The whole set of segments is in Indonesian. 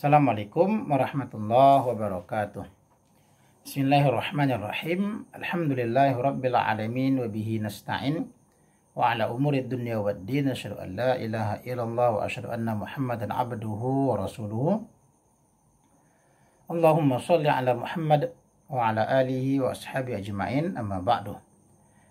Assalamualaikum warahmatullahi wabarakatuh. Bismillahirrahmanirrahim. Alhamdulillahi rabbil alamin wa bihi nasta'in wa ala umuri dunya waddin. Asyhadu an la ilaha illallah wa asyhadu anna Muhammadan abduhu wa rasuluhu. Allahumma shalli ala Muhammad wa ala alihi wa ashabi ajma'in, amma ba'du.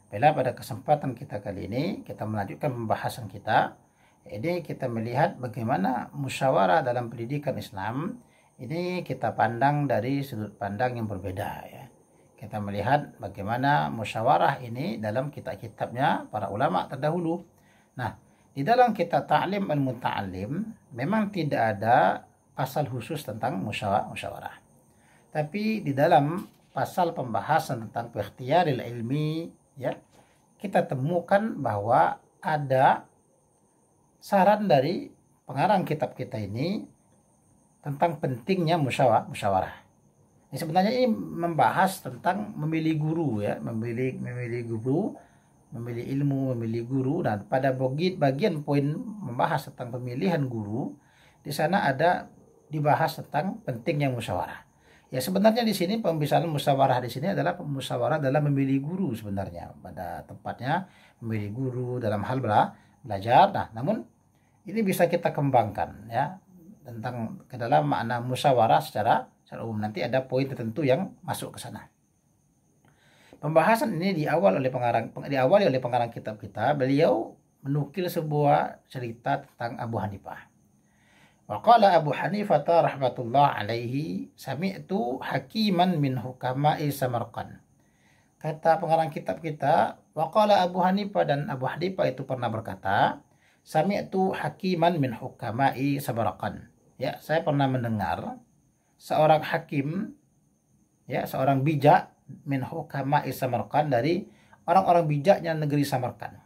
Bila pada kesempatan kita kali ini kita melanjutkan pembahasan kita. Ini kita melihat bagaimana musyawarah dalam pendidikan Islam ini kita pandang dari sudut pandang yang berbeda ya. Kita melihat bagaimana musyawarah ini dalam kitab-kitabnya para ulama terdahulu. Nah, di dalam kitab Ta'lim al-Muta'allim memang tidak ada pasal khusus tentang musyawarah. Tapi di dalam pasal pembahasan tentang ikhtiyaril ilmi ya, kita temukan bahwa ada saran dari pengarang kitab kita ini tentang pentingnya musyawarah. Ini sebenarnya ini membahas tentang memilih guru ya, memilih guru, memilih ilmu, memilih guru, dan pada bagian poin membahas tentang pemilihan guru di sana ada dibahas tentang pentingnya musyawarah. Ya sebenarnya di sini pembicaraan musyawarah di sini adalah musyawarah dalam memilih guru sebenarnya, pada tempatnya memilih guru dalam hal belajar. Nah, namun ini bisa kita kembangkan ya tentang ke dalam makna musyawarah secara umum. Nanti ada poin tertentu yang masuk ke sana. Pembahasan ini diawali oleh pengarang kitab kita. Beliau menukil sebuah cerita tentang Abu Hanifah. Wa qala Abu Hanifah rahmatullah alaihi sami'tu hakiman min hukama'i Samarqand. Kata pengarang kitab kita, wa qala Abu Hanifah, dan Abu Hanifah itu pernah berkata, sami'tu hakiman min hukama'i Samarqand. Ya, saya pernah mendengar seorang hakim ya, seorang bijak min hukama'i Samarqand, dari orang-orang bijaknya negeri Samarkand.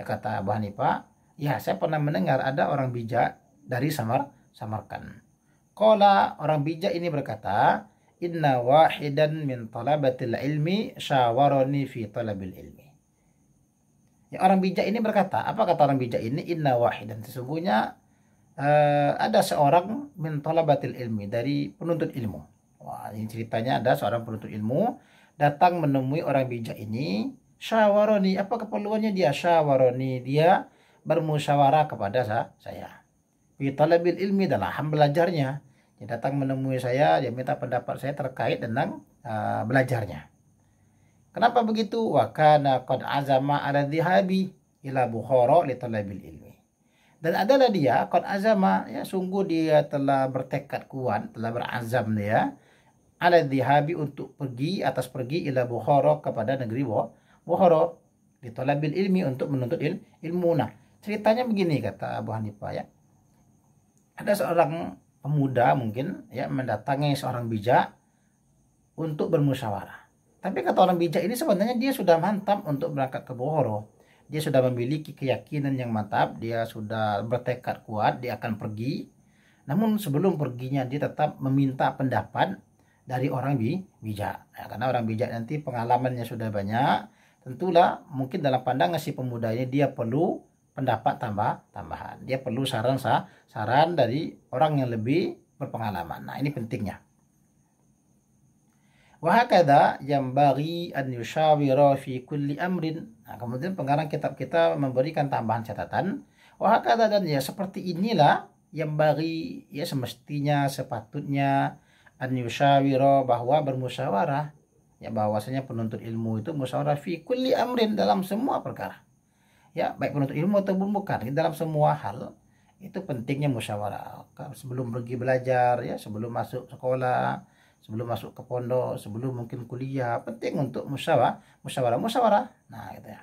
Ya, kata Abu Hanifah, ya saya pernah mendengar ada orang bijak dari Samarkand. Qala, orang bijak ini berkata, inna wahidan min talabatil ilmi syawarani fi talabil ilmi. Ya, orang bijak ini berkata, apa kata orang bijak ini? Inna wahidan, sesungguhnya ada seorang min talabatil ilmi, dari penuntut ilmu. Wah, ini ceritanya ada seorang penuntut ilmu datang menemui orang bijak ini. Syawarani, apa keperluannya dia? Syawarani, dia bermusyawarah kepada saya. Fi talabil ilmi, dalam hal belajarnya. Dia datang menemui saya, dia minta pendapat saya terkait dengan belajarnya. Kenapa begitu? Wa kana qad azama ala dhihabi ila Bukhara li talabil ilmi. Dan adalah dia qad azama, ya sungguh dia telah bertekad kuat, telah berazam dia ala dhihabi, untuk pergi ila Bukhara, kepada negeri Bukhara, li talabil ilmi, untuk menuntut ilmu. Nah, ceritanya begini kata Abu Hanifah ya. Ada seorang pemuda mungkin ya mendatangi seorang bijak untuk bermusyawarah. Tapi kata orang bijak ini sebenarnya dia sudah mantap untuk berangkat ke Bukhara. Dia sudah memiliki keyakinan yang mantap, dia sudah bertekad kuat, dia akan pergi. Namun sebelum perginya dia tetap meminta pendapat dari orang bijak. Ya, karena orang bijak nanti pengalamannya sudah banyak, tentulah mungkin dalam pandangan si pemuda ini dia perlu pendapat tambahan. Dia perlu saran dari orang yang lebih berpengalaman. Nah, ini pentingnya. Wa hakadha yambaghi an yushawira fi kulli amrin. Nah, kemudian pengarang kitab kita memberikan tambahan catatan. Wa hakadha, dan ya seperti inilah yambaghi, ya semestinya, sepatutnya, an yushawira, bahwa bermusyawarah, ya bahwasanya penuntut ilmu itu musyawarah fi kulli amrin, dalam semua perkara. Ya, baik penuntut ilmu ataupun bukan, dalam semua hal itu pentingnya musyawarah. Sebelum pergi belajar ya, sebelum masuk sekolah, sebelum masuk ke pondok, sebelum mungkin kuliah, penting untuk musyawarah. Nah, gitu ya.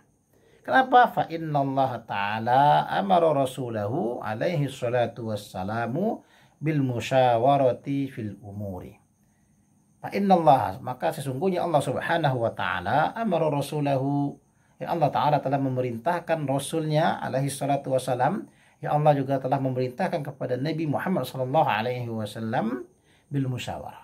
Kenapa? Fa innallaha ta'ala amara rasulahu alaihi salatu wassalamu bil musyawarati fil umuri. Fa innallaha, maka sesungguhnya Allah Subhanahu wa taala, amara rasulahu, ya Allah taala telah memerintahkan rasulnya alaihi salatu wassalam, ya Allah juga telah memerintahkan kepada Nabi Muhammad sallallahu alaihi wasallam bil musyawarah.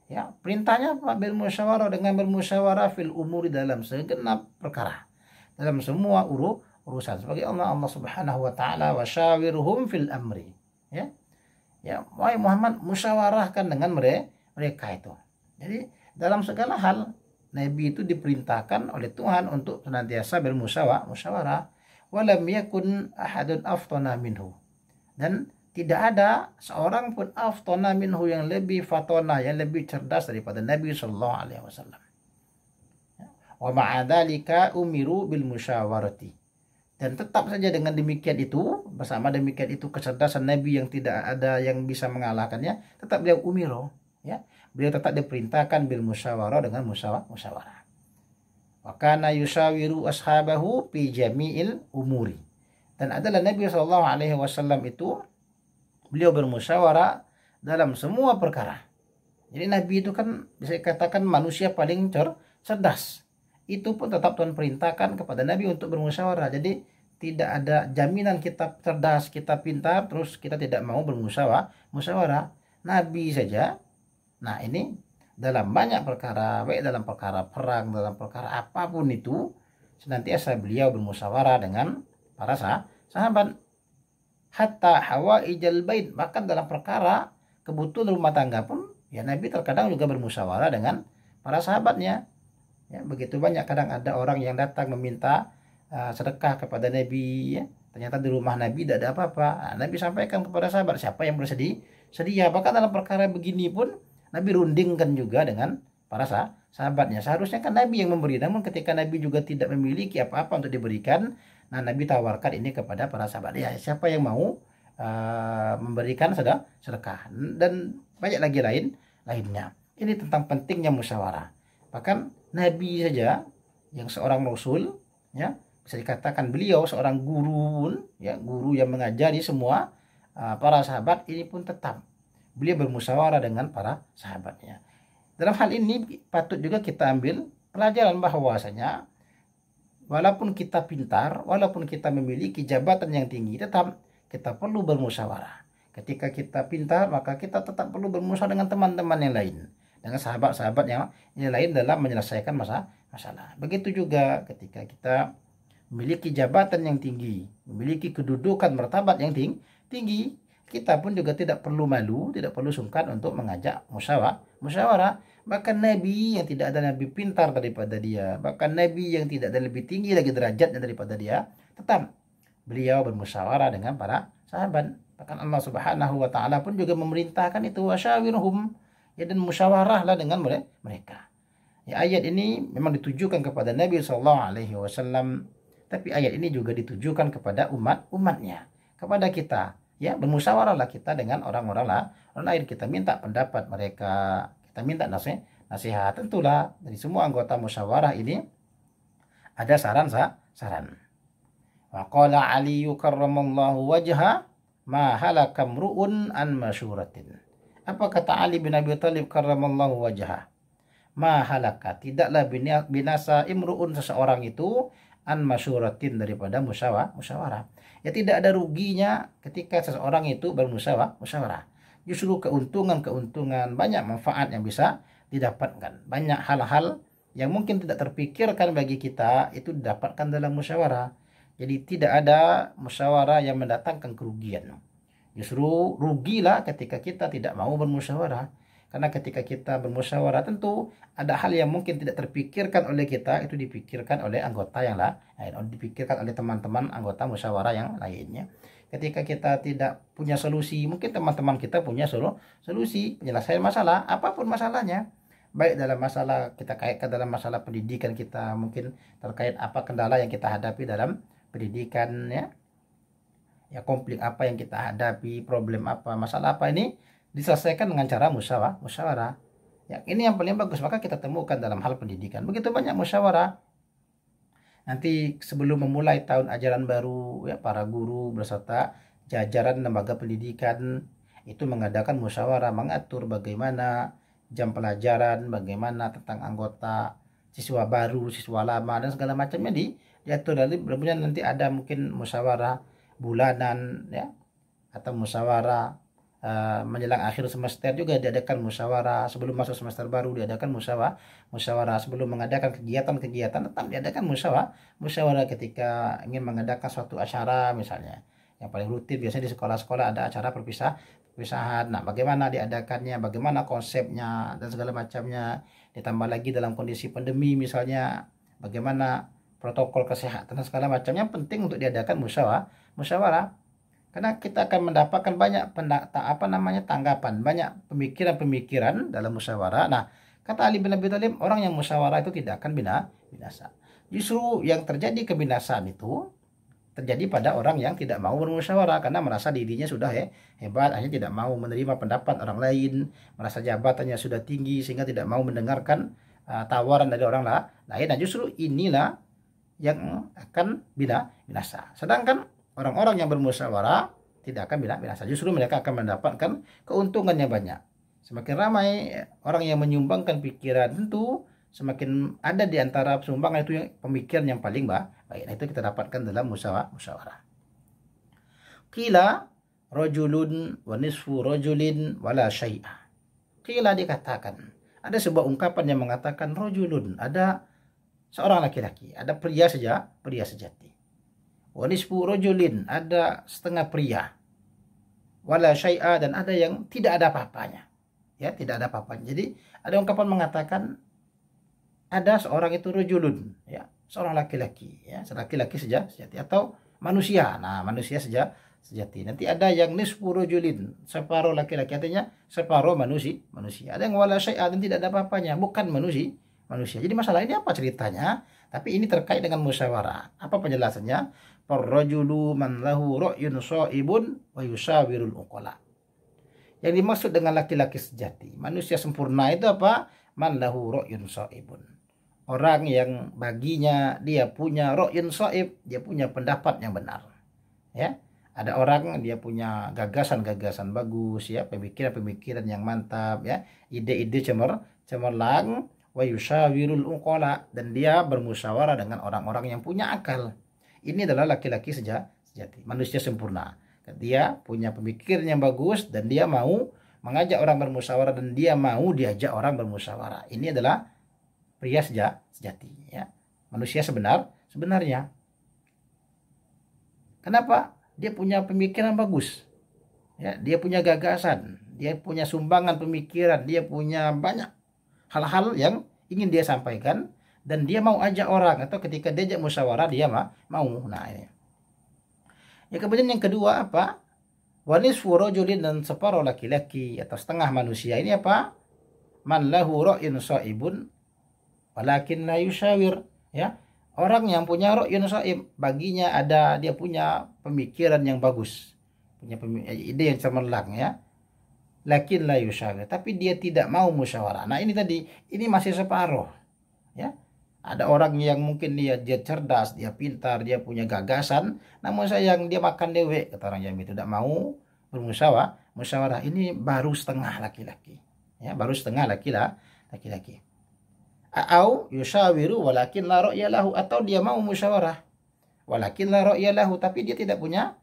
Ya, perintahnya apa? Bil musyawarah, dengan bermusyawarah fil umuri, dalam segenap perkara, dalam semua urusan. Sebagai Allah Subhanahu wa taala, wa syawirhum fil amri. Ya. Ya, wahai Muhammad, musyawarahkan dengan mereka itu. Jadi dalam segala hal Nabi itu diperintahkan oleh Tuhan untuk senantiasa musyawarah. Walam yakun ahadun aftona minhu. Dan tidak ada seorang pun aftona minhu yang lebih fatona, yang lebih cerdas daripada Nabi sallallahu alaihi wasallam. Wa ma'adzalika umiru bil musyawarati. Dan tetap saja dengan demikian itu, bersama demikian itu kecerdasan Nabi yang tidak ada yang bisa mengalahkannya, tetap beliau umiro, ya. Beliau tetap diperintahkan bil musyawarah dengan musyawarah. Wa kana yushawiru ashabahu fi jami'il umuri. Dan adalah Nabi sallallahu alaihi wasallam itu beliau bermusyawarah dalam semua perkara. Jadi Nabi itu kan bisa dikatakan manusia paling cerdas. Itu pun tetap Tuhan perintahkan kepada Nabi untuk bermusyawarah. Jadi tidak ada jaminan kita cerdas, kita pintar, terus kita tidak mau musyawarah. Nabi saja. Nah ini dalam banyak perkara, baik dalam perkara perang, dalam perkara apapun itu, senantiasa beliau bermusyawarah dengan para sahabat. Hatta hawaijal bait, bahkan dalam perkara kebutuhan rumah tangga pun, ya Nabi terkadang juga bermusyawarah dengan para sahabatnya. Ya, begitu banyak kadang ada orang yang datang meminta sedekah kepada Nabi, ya. Ternyata di rumah Nabi tidak ada apa-apa. Nah, Nabi sampaikan kepada sahabat, siapa yang bersedia sedia. Bahkan dalam perkara begini pun Nabi rundingkan juga dengan para sahabatnya. Seharusnya kan Nabi yang memberi, namun ketika Nabi juga tidak memiliki apa-apa untuk diberikan, nah Nabi tawarkan ini kepada para sahabat. Ya, siapa yang mau memberikan sedekah, dan banyak lagi lainnya. Ini tentang pentingnya musyawarah. Bahkan Nabi saja yang seorang rasul, ya, bisa dikatakan beliau seorang guru, ya, guru yang mengajari semua para sahabat, ini pun tetap beliau bermusyawarah dengan para sahabatnya. Dalam hal ini patut juga kita ambil pelajaran bahwasanya walaupun kita pintar, walaupun kita memiliki jabatan yang tinggi, tetap kita perlu bermusyawarah. Ketika kita pintar, maka kita tetap perlu bermusyawarah dengan teman-teman yang lain, dengan sahabat-sahabat yang lain dalam menyelesaikan masalah. Begitu juga ketika kita memiliki jabatan yang tinggi, memiliki kedudukan martabat yang tinggi, kita pun juga tidak perlu malu, tidak perlu sungkan untuk mengajak musyawarah. Bahkan Nabi yang tidak ada Nabi pintar daripada dia, bahkan Nabi yang tidak ada lebih tinggi lagi derajatnya daripada dia, tetap beliau bermusyawarah dengan para sahabat. Bahkan Allah Subhanahu wa taala pun juga memerintahkan itu, wasyawirhum, ya, dan musyawarahlah dengan mereka. Ya, ayat ini memang ditujukan kepada Nabi sallallahu alaihi wasallam, tapi ayat ini juga ditujukan kepada umatnya, kepada kita. Ya, bermusyawarahlah kita dengan orang-orang lain. Kita minta pendapat mereka, kita minta nasihat. Tentulah dari semua anggota musyawarah ini ada saran. Wa qala Ali karramallahu wajha ma halaka mru'un an masyuratin. Apa kata Ali bin Abi Thalib karramallahu wajha? Ma halaka, tidaklah binasa imru'un, seseorang itu, an masyuratin, daripada musyawarah. Ya, tidak ada ruginya ketika seseorang itu bermusyawarah. Justru keuntungan, banyak manfaat yang bisa didapatkan. Banyak hal-hal yang mungkin tidak terpikirkan bagi kita itu didapatkan dalam musyawarah. Jadi tidak ada musyawarah yang mendatangkan kerugian. Justru rugilah ketika kita tidak mau bermusyawarah. Karena ketika kita bermusyawarah, tentu ada hal yang mungkin tidak terpikirkan oleh kita, itu dipikirkan oleh anggota yang lain, dipikirkan oleh teman-teman anggota musyawarah yang lainnya. Ketika kita tidak punya solusi, mungkin teman-teman kita punya solusi penyelesaian masalah, apapun masalahnya. Baik dalam masalah, kita kaitkan dalam masalah pendidikan kita, mungkin terkait apa kendala yang kita hadapi dalam pendidikan, ya konflik apa yang kita hadapi, problem apa, masalah apa, ini diselesaikan dengan cara musyawarah. Ya, ini yang paling bagus, maka kita temukan dalam hal pendidikan. Begitu banyak musyawarah. Nanti sebelum memulai tahun ajaran baru, ya, para guru beserta jajaran lembaga pendidikan itu mengadakan musyawarah, mengatur bagaimana jam pelajaran, bagaimana tentang anggota, siswa baru, siswa lama, dan segala macamnya diatur. Nanti ada mungkin musyawarah bulanan, ya, atau musyawarah menjelang akhir semester juga diadakan musyawarah, sebelum masuk semester baru diadakan musyawarah, sebelum mengadakan kegiatan tetap diadakan musyawarah ketika ingin mengadakan suatu acara misalnya. Yang paling rutin biasanya di sekolah-sekolah ada acara pemisahan. Nah, bagaimana diadakannya, bagaimana konsepnya dan segala macamnya. Ditambah lagi dalam kondisi pandemi misalnya, bagaimana protokol kesehatan dan segala macamnya, penting untuk diadakan musyawarah. Karena kita akan mendapatkan banyak tanggapan, banyak pemikiran-pemikiran dalam musyawarah. Nah, kata Ali bin Abi Thalib, orang yang musyawarah itu tidak akan binasa. Justru yang terjadi kebinasaan itu terjadi pada orang yang tidak mau bermusyawarah karena merasa dirinya sudah hebat, hanya tidak mau menerima pendapat orang lain, merasa jabatannya sudah tinggi sehingga tidak mau mendengarkan tawaran dari orang lain. Nah, justru inilah yang akan binasa. Sedangkan orang-orang yang bermusyawarah tidak akan binasa. Justru mereka akan mendapatkan keuntungannya banyak. Semakin ramai orang yang menyumbangkan pikiran, tentu semakin ada di antara sumbangan itu pemikiran yang paling baik. Nah, itu kita dapatkan dalam musyawarah. Qila rajulun wa nisfu rajulin wala syai'a. Qila dikatakan, ada sebuah ungkapan yang mengatakan rajulun, ada seorang laki-laki, ada pria sejati. Wa nisfu rajulin, ada setengah pria. Wala syai'a, dan ada yang tidak ada apa-apanya. Ya, tidak ada apa-apanya. Jadi ada ungkapan mengatakan ada seorang itu rajulun, ya, seorang laki-laki, ya, laki-laki sejati atau manusia. Nah, manusia sejati. Nanti ada yang nisfu rajulin, separuh laki-laki, artinya separuh manusia. Ada yang wala syai'a, dan tidak ada apa-apanya, bukan manusia. Jadi masalah ini apa ceritanya? Tapi ini terkait dengan musyawarah. Apa penjelasannya? Parrajulu man lahu ra'yun sha'ibun wa yushawirul uqala. Yang dimaksud dengan laki-laki sejati, manusia sempurna itu apa? Man lahu ra'yun sha'ibun. Orang yang baginya dia punya ra'yun sha'ib, dia punya pendapat yang benar. Ya. Ada orang dia punya gagasan-gagasan bagus, ya, pemikiran-pemikiran yang mantap, ya, ide-ide cemerlang, wa yushawirul uqala, dan dia bermusyawarah dengan orang-orang yang punya akal. Ini adalah laki-laki sejati, manusia sempurna. Dia punya pemikiran yang bagus dan dia mau mengajak orang bermusyawarah dan dia mau diajak orang bermusyawarah. Ini adalah pria sejati, ya. Manusia sebenarnya. Kenapa? Dia punya pemikiran bagus. Ya, dia punya gagasan, dia punya sumbangan pemikiran, dia punya banyak hal-hal yang ingin dia sampaikan dan dia mau ajak orang, atau ketika diajak musyawarah dia mau. Nah, ini. Ya, kemudian yang kedua apa? Wanisfu rajulin, dan separuh laki-laki atau setengah manusia ini apa? Man lahu ra'yun sha'ibun walakin la yushawir, ya. Orang yang punya ra'yun sha'ib, baginya ada, dia punya pemikiran yang bagus, punya ide yang cemerlang, ya. Lakin la yushawir, tapi dia tidak mau musyawarah. Nah, ini tadi, ini masih separuh, ya. Ada orang yang mungkin dia cerdas, dia pintar, dia punya gagasan, namun sayang dia makan dewek, kata orang Jambi, tidak mau bermusyawarah. Ini baru setengah laki-laki, ya, baru setengah laki-laki. Au yushawiru walakin la ra'ya lahu, atau dia mau musyawarah walakin la ra'ya lahu, tapi dia tidak punya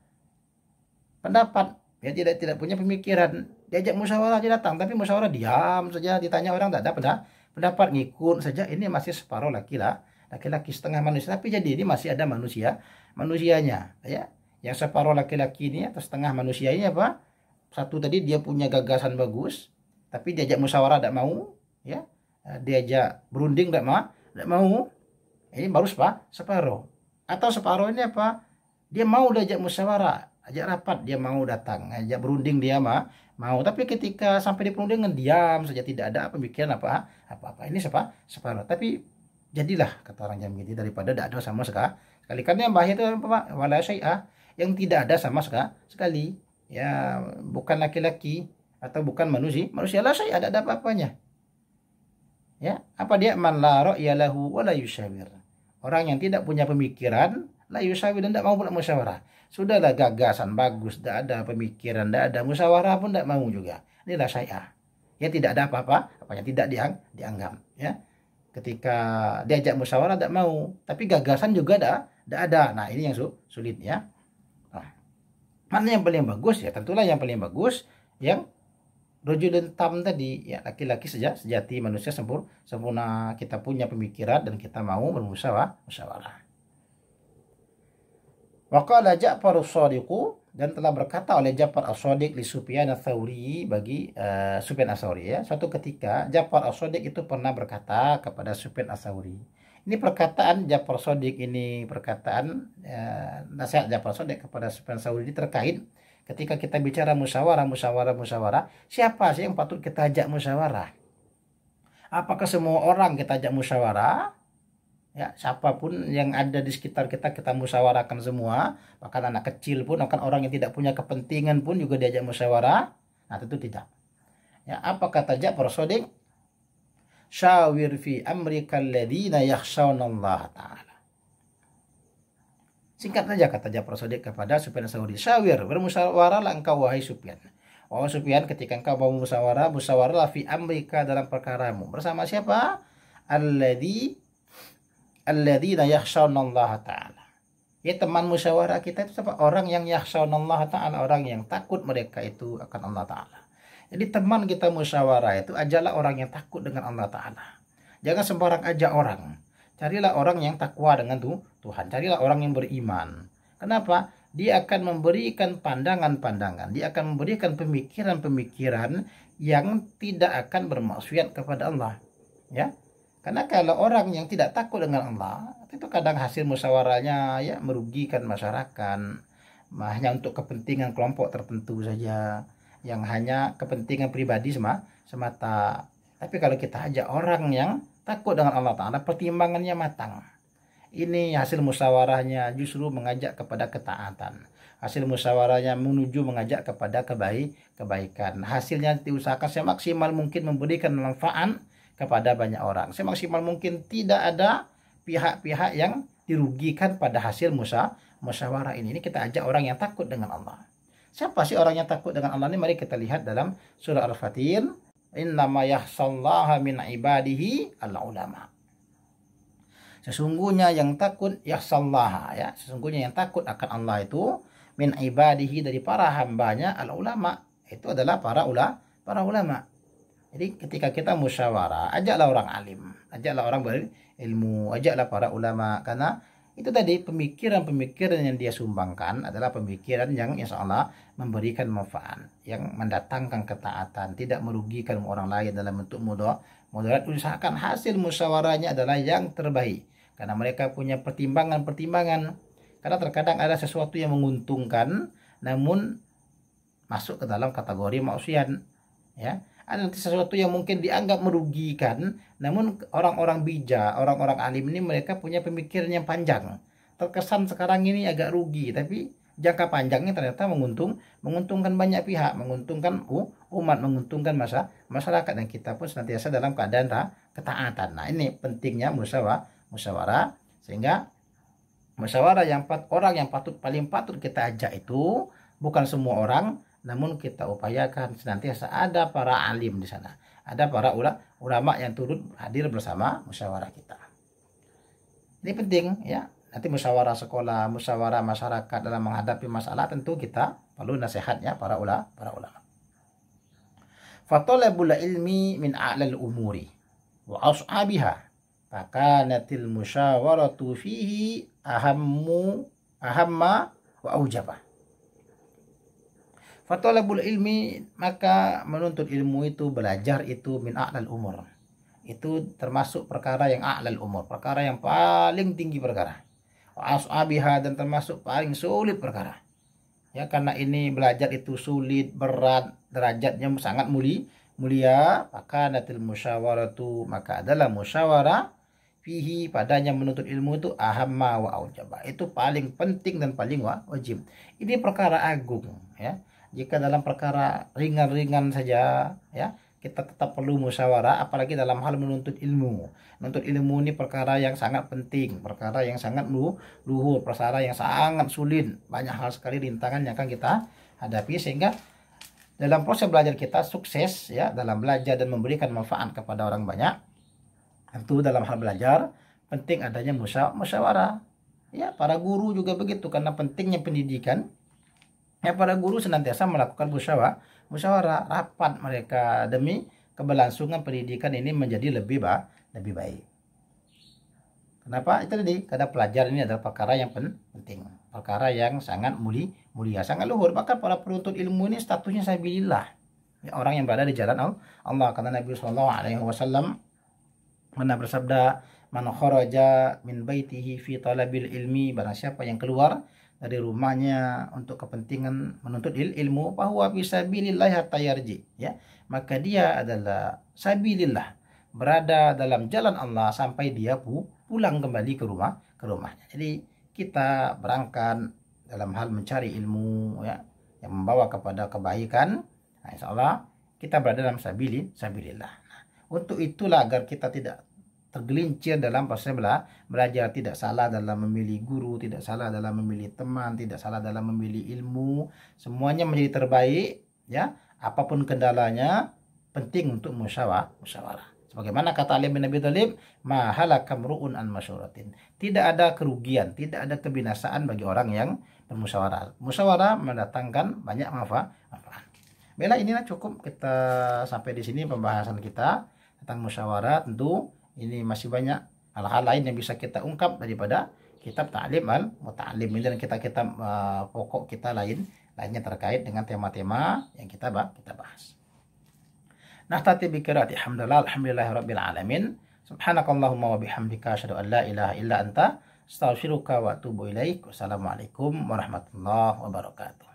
pendapat, dia tidak punya pemikiran. Diajak musyawarah dia datang, tapi musyawarah diam saja, ditanya orang tidak ada pendapat, ngikut saja. Ini masih separuh laki-laki, setengah manusia, tapi jadi ini masih ada manusianya, ya. Yang separuh laki-laki ini atau setengah manusia ini apa? Satu tadi dia punya gagasan bagus, tapi diajak musyawarah tidak mau, ya. Diajak berunding tidak mau. Ini baru separuh. Atau separuh ini apa? Dia mau diajak musyawarah, ajak rapat dia mau datang, ajak berunding dia mau. Tapi ketika sampai di perundingan diam saja, tidak ada pemikiran apa-apa. Ini separuh. Tapi jadilah, kata orang Jambi, daripada tidak ada sama sekali. Karena yang bahaya itu apa? Wala syai'ah, yang tidak ada sama sekali. Ya, bukan laki-laki atau bukan manusia la syai'ah, tidak ada apa-apanya. Ya, apa dia? Man la ra'ya lahu wa la yushawir. Orang yang tidak punya pemikiran, la yushawir, dan tidak mau pula musyawarah. Sudahlah gagasan bagus, tidak ada pemikiran, tidak ada musyawarah pun tidak mau juga. Inilah syai'ah. Ya, tidak ada apanya, tidak dianggap, ya. Ketika diajak musyawarah tidak mau, tapi gagasan juga tidak ada. Nah, ini yang sulit, ya. Nah, mana yang paling bagus? Ya, tentulah yang paling bagus yang rajulun tam tadi, ya, laki-laki sejati, manusia sempurna, kita punya pemikiran dan kita mau bermusyawarah. Wa qala Ja'far as-Shadiq, dan telah berkata oleh Ja'far As-Shadiq li Sufyan Ats-Tsauri bagi Sufyan Ats-Tsauri ya. Suatu ketika Ja'far As-Shadiq itu pernah berkata kepada Sufyan Ats-Tsauri. Ini perkataan Ja'far As-Shadiq ini perkataan nasihat Ja'far As-Shadiq kepada Sufyan Ats-Tsauri ini terkait ketika kita bicara musyawarah, siapa sih yang patut kita ajak musyawarah? Apakah semua orang kita ajak musyawarah? Ya, siapapun yang ada di sekitar kita kita musyawarahkan semua, bahkan anak kecil pun, bahkan orang yang tidak punya kepentingan pun juga diajak musyawarah. Nah, tentu tidak. Ya, apa kata Ja'far Shadiq? Syawir fi amrika alladziina yakhshawnallaha ta'ala. Singkat saja kata Ja'far Shadiq kepada Sufyan Ats-Tsauri. Syawir, bermusyawarahlah engkau wahai Sufyan. Wahai Sufyan, ketika engkau mau musyawarahlah fi amrika dalam perkaramu. Bersama siapa? Alladzina yakhshawnallaha ta'ala. Ya, teman musyawarah kita itu siapa? Orang yang yakhshawnallaha ta'ala, orang yang takut mereka itu akan Allah Ta'ala. Jadi teman kita musyawarah itu ajalah orang yang takut dengan Allah Ta'ala. Jangan sembarang ajak orang. Carilah orang yang takwa dengan Tuhan. Carilah orang yang beriman. Kenapa? Dia akan memberikan pandangan-pandangan. Dia akan memberikan pemikiran-pemikiran yang tidak akan bermaksiat kepada Allah. Ya. Karena kalau orang yang tidak takut dengan Allah, itu kadang hasil musyawarahnya ya merugikan masyarakat, hanya untuk kepentingan kelompok tertentu saja, yang hanya kepentingan pribadi semata. Tapi kalau kita ajak orang yang takut dengan Allah Ta'ala, pertimbangannya matang. Ini hasil musyawarahnya justru mengajak kepada ketaatan. Hasil musyawarahnya mengajak kepada kebaikan. Hasilnya diusahakan semaksimal mungkin memberikan manfaat kepada banyak orang. Semaksimal mungkin tidak ada pihak-pihak yang dirugikan pada hasil musyawarah ini. Ini kita ajak orang yang takut dengan Allah. Siapa sih orang yang takut dengan Allah ini? Mari kita lihat dalam surah Al-Fatir. Innama yakhshallaha min ibadihi al-ulama. Sesungguhnya yang takut yakhshallaha ya, sesungguhnya yang takut akan Allah itu min ibadihi dari para hambanya al-ulama. Itu adalah para ulama. Jadi ketika kita musyawarah, ajaklah orang alim, ajaklah orang berilmu, ajaklah para ulama. Karena itu tadi pemikiran-pemikiran yang dia sumbangkan adalah pemikiran yang insya Allah memberikan manfaat, yang mendatangkan ketaatan, tidak merugikan orang lain dalam bentuk mudarat. Usahakan hasil musyawarahnya adalah yang terbaik. Karena mereka punya pertimbangan-pertimbangan. Karena terkadang ada sesuatu yang menguntungkan, namun masuk ke dalam kategori maksiat. Ya. Ada nanti sesuatu yang mungkin dianggap merugikan, namun orang-orang bijak, orang-orang alim ini mereka punya pemikiran yang panjang. Terkesan sekarang ini agak rugi, tapi jangka panjangnya ternyata menguntungkan banyak pihak, menguntungkan umat, menguntungkan masyarakat, dan kita pun senantiasa dalam keadaan ketaatan. Nah, ini pentingnya musyawarah, sehingga musyawarah orang yang paling patut kita ajak itu bukan semua orang, namun kita upayakan senantiasa ada para alim di sana, ada para ulama yang turut hadir bersama musyawarah kita. Ini penting ya. Nanti musyawarah sekolah, musyawarah masyarakat dalam menghadapi masalah, tentu kita perlu nasihatnya para ulama. Fatalabul ilmi min a'lal umuri wa ashabiha, fakanatil musyawaratu fihi ahamma wa aujabah. Fatalabul ilmi, maka menuntut ilmu itu, belajar itu, min a'lal umur. Itu termasuk perkara yang a'lal umur, perkara yang paling tinggi perkara. Wa ashabiha, dan termasuk paling sulit perkara. Ya, karena ini belajar itu sulit, berat, derajatnya sangat mulia, fakanatil musyawaratu, maka adalah musyawarah fihi, padanya menuntut ilmu itu ahamma wa aujaba, itu paling penting dan paling wajib. Ini perkara agung ya. Jika dalam perkara ringan-ringan saja ya kita tetap perlu musyawarah, apalagi dalam hal menuntut ilmu. Menuntut ilmu ini perkara yang sangat penting, perkara yang sangat luhur, perkara yang sangat sulit, banyak hal sekali rintangan yang akan kita hadapi, sehingga dalam proses belajar kita sukses ya dalam belajar dan memberikan manfaat kepada orang banyak. Tentu dalam hal belajar penting adanya musyawarah. Ya, para guru juga begitu, karena pentingnya pendidikan. Ya, para guru senantiasa melakukan musyawarah, rapat mereka demi keberlangsungan pendidikan ini menjadi lebih baik. Kenapa? Itu tadi, karena pelajar ini adalah perkara yang penting, perkara yang sangat mulia, sangat luhur. Bahkan para penuntut ilmu ini statusnya sabilillah, ya, orang yang berada di jalan Allah. Karena Nabi SAW pernah bersabda, man kharaja min baitihi fi talabil ilmi, barang siapa yang keluar dari rumahnya untuk kepentingan menuntut ilmu, bahwa fisabilillah hatta yarji, ya, maka dia adalah sabilillah, berada dalam jalan Allah sampai dia pulang kembali ke rumahnya. Jadi kita berangkat dalam hal mencari ilmu, ya, yang membawa kepada kebaikan. Nah, insya Allah kita berada dalam sabilillah. Nah, untuk itulah agar kita tidak tergelincir dalam proses belajar, tidak salah dalam memilih guru, tidak salah dalam memilih teman, tidak salah dalam memilih ilmu, semuanya menjadi terbaik, ya, apapun kendalanya penting untuk musyawarah. Sebagaimana kata Ali bin Abi Thalib, ma halaka mru'un an masyuratin. Tidak ada kerugian, tidak ada kebinasaan bagi orang yang bermusyawarah. Musyawarah mendatangkan banyak manfaat. Baiklah, inilah cukup kita sampai di sini pembahasan kita tentang musyawarah. Tentu ini masih banyak hal-hal lain yang bisa kita ungkap daripada kitab Ta'lim al-Muta'allim dan kitab-kitab pokok kita lainnya terkait dengan tema-tema yang kita bahas. Nahtati bi qiraati alhamdulillahi alamin. Subhanakallahumma wa bihamdika asyhadu an la ilaha illa anta astaghfiruka wa atubu ilaik. Wassalamualaikum warahmatullahi wabarakatuh.